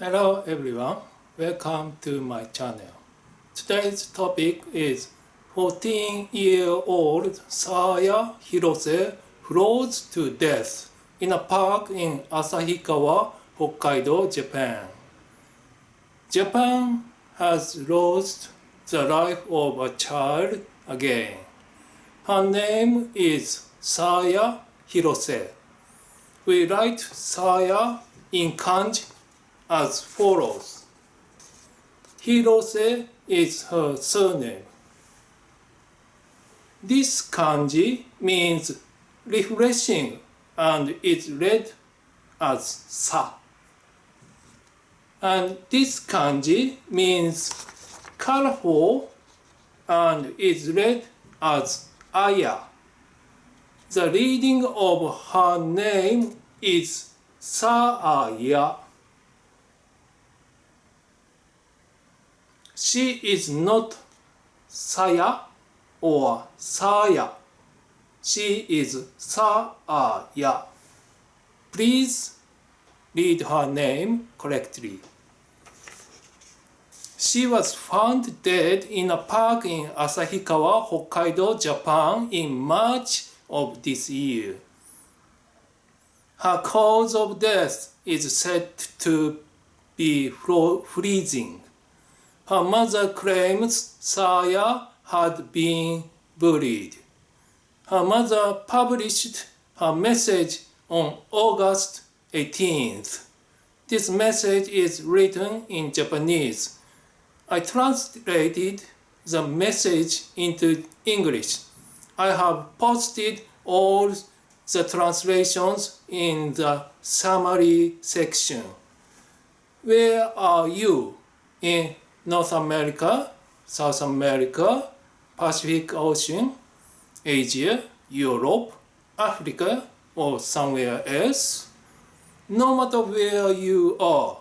Hello everyone, welcome to my channel. Today's topic is 14-year-old Saya Hirose froze to death in a park in Asahikawa, Hokkaido, Japan. Japan has lost the life of a child again. Her name is Saya Hirose. We write Saya in kanji as follows. Hirose is her surname. This kanji means refreshing and is read as sa. And this kanji means colorful and is read as aya. The reading of her name is Saaya. She is not Saya or Saya. She is Saaya. Please read her name correctly. She was found dead in a park in Asahikawa, Hokkaido, Japan in March of this year. Her cause of death is said to be freezing. Her mother claims Saya had been bullied. Her mother published her message on August 18th. This message is written in Japanese. I translated the message into English. I have posted all the translations in the summary section. Where are you? In North America, South America, Pacific Ocean, Asia, Europe, Africa, or somewhere else? No matter where you are,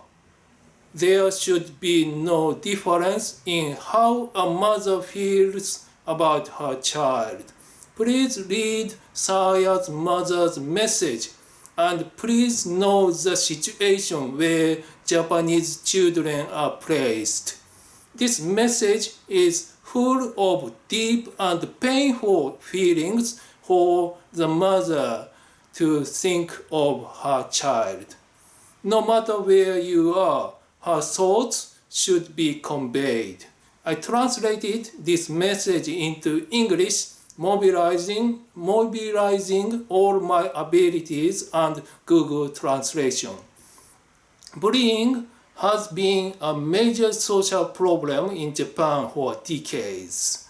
there should be no difference in how a mother feels about her child. Please read Saya's mother's message and please know the situation where Japanese children are placed. This message is full of deep and painful feelings for the mother to think of her child. No matter where you are, her thoughts should be conveyed. I translated this message into English, mobilizing all my abilities and Google Translation. Bullying has been a major social problem in Japan for decades.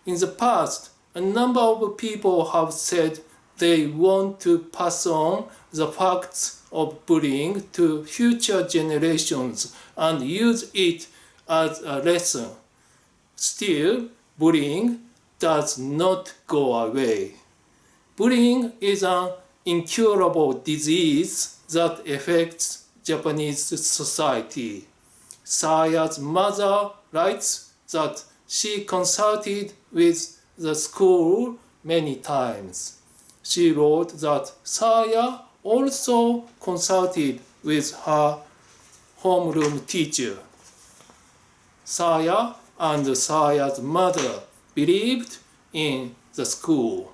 In the past, a number of people have said they want to pass on the facts of bullying to future generations and use it as a lesson. Still, bullying does not go away. Bullying is an incurable disease that affects Japanese society. Saya's mother writes that she consulted with the school many times. She wrote that Saya also consulted with her homeroom teacher. Saya and Saya's mother believed in the school.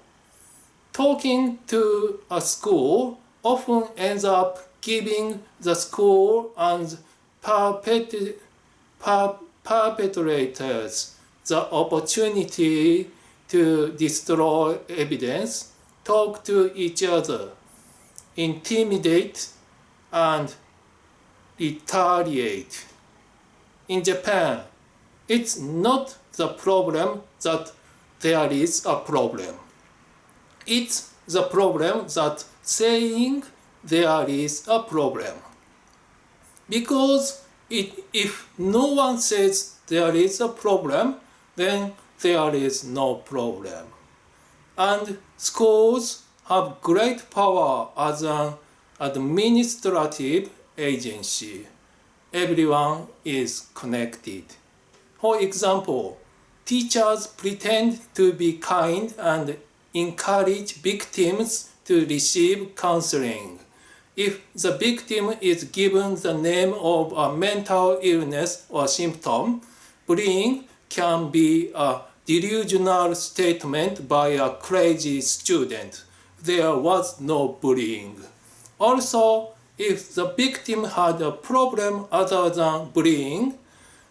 Talking to a school often ends up giving the school and perpetrators the opportunity to destroy evidence, talk to each other, intimidate, and retaliate. In Japan, it's not the problem that there is a problem. It's the problem that saying there is a problem. Because if no one says there is a problem, then there is no problem. And schools have great power as an administrative agency. Everyone is connected. For example, teachers pretend to be kind and encourage victims to receive counseling. if the victim is given the name of a mental illness or symptom, bullying can be a delusional statement by a crazy student. There was no bullying. Also, if the victim had a problem other than bullying,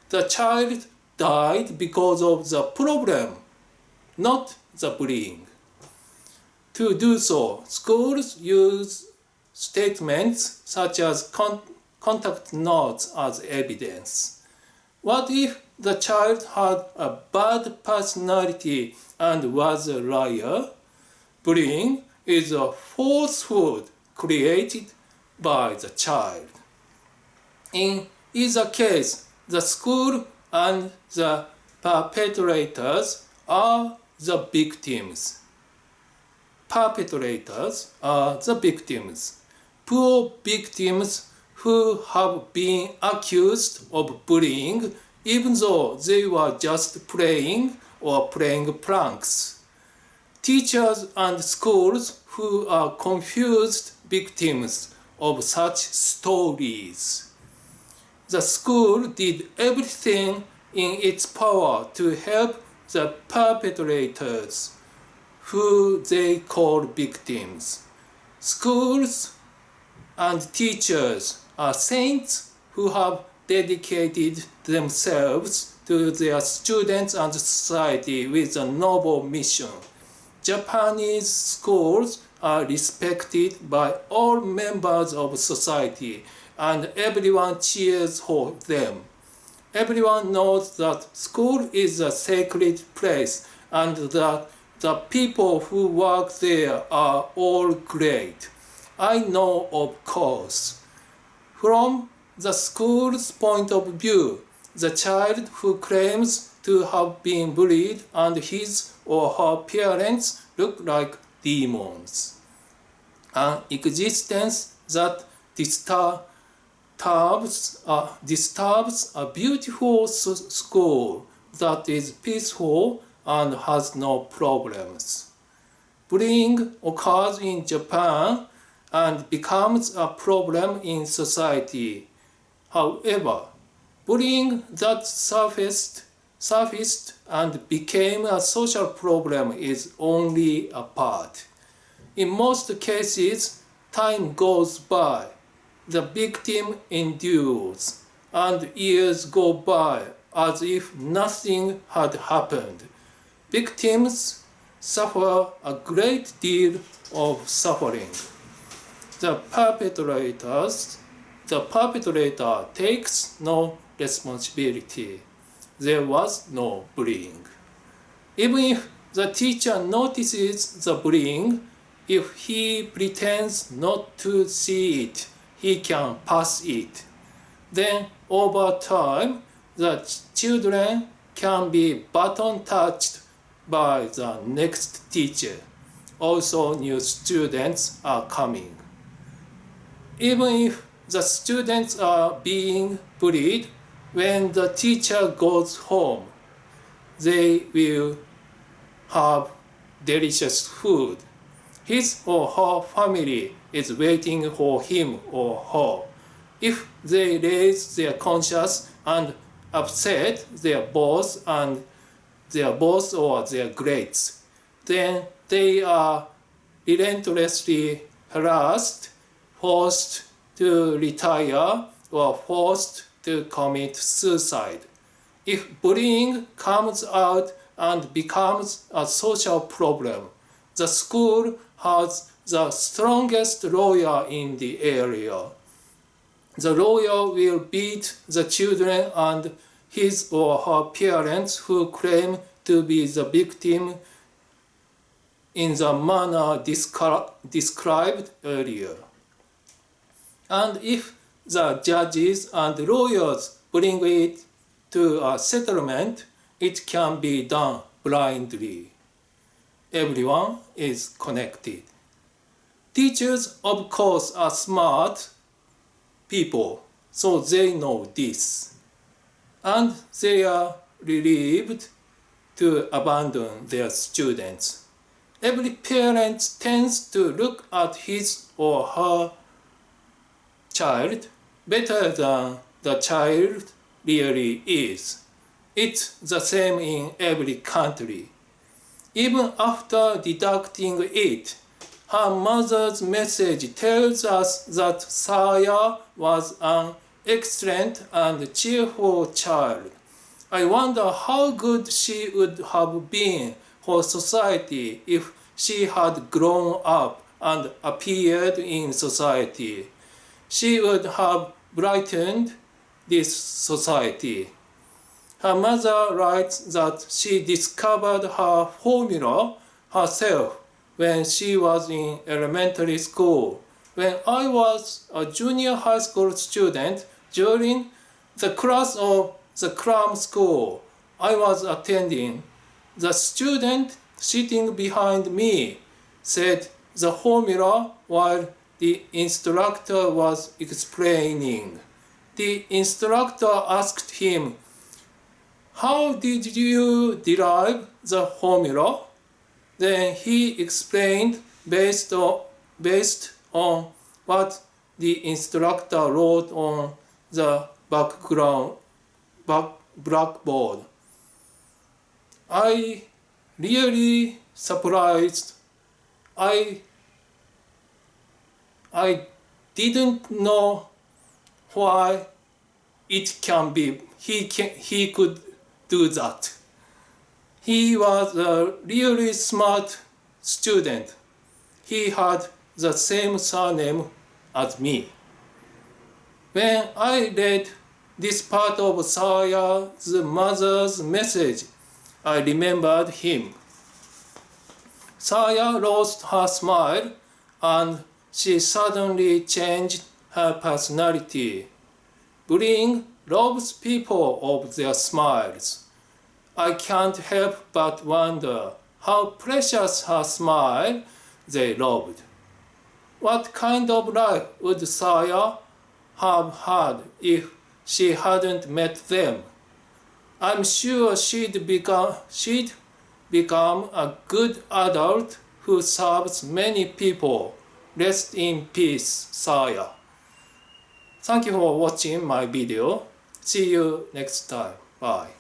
the child died because of the problem, not the bullying. To do so, schools use statements such as contact notes as evidence. What if the child had a bad personality and was a liar? Bullying is a falsehood created by the child. In either case, the school and the perpetrators are the victims. Perpetrators are the victims. Poor victims who have been accused of bullying even though they were just playing or playing pranks. Teachers and schools who are confused victims of such stories. The school did everything in its power to help the perpetrators, who they call victims. Schools and teachers are saints who have dedicated themselves to their students and society with a noble mission. Japanese schools are respected by all members of society, and everyone cheers for them. Everyone knows that school is a sacred place and that the people who work there are all great. I know, of course. From the school's point of view, the child who claims to have been bullied and his or her parents look like demons. An existence that disturbs a beautiful school that is peaceful and has no problems. Bullying occurs in Japan and becomes a problem in society. However, bullying that surfaced and became a social problem is only a part. In most cases, time goes by, the victim endures, and years go by as if nothing had happened. Victims suffer a great deal of suffering. The perpetrator takes no responsibility. There was no bullying. Even if the teacher notices the bullying, if he pretends not to see it, he can pass it. Then, over time, the children can be baton touched by the next teacher. Also, new students are coming. Even if the students are being bullied, when the teacher goes home, they will have delicious food. His or her family is waiting for him or her. If they raise their conscience and upset their boss or their grades, then they are relentlessly harassed, forced to retire, or forced to commit suicide. If bullying comes out and becomes a social problem, the school has the strongest lawyer in the area. The lawyer will beat the children and his or her parents who claim to be the victim in the manner described earlier. And if the judges and lawyers bring it to a settlement, it can be done blindly. Everyone is connected. Teachers, of course, are smart people, so they know this. And they are relieved to abandon their students. Every parent tends to look at his or her child better than the child really is. It's the same in every country. Even after deducting it, her mother's message tells us that Saya was an excellent and cheerful child. I wonder how good she would have been for society if she had grown up and appeared in society. She would have brightened this society. Her mother writes that she discovered her formula herself when she was in elementary school. When I was a junior high school student during the class of the cram school I was attending, the student sitting behind me said the formula while the instructor was explaining. The instructor asked him, "How did you derive the formula?" Then he explained based on what the instructor wrote on the blackboard. I really surprised. I didn't know why it can be. He could do that. He was a really smart student. He had the same surname as me. When I read this part of Saya's mother's message, I remembered him. Saya lost her smile and she suddenly changed her personality. Bullying robs people of their smiles. I can't help but wonder how precious her smile they robbed. What kind of life would Saya have had if she hadn't met them? I'm sure she'd become a good adult who serves many people. Rest in peace, Saya. Thank you for watching my video. See you next time. Bye.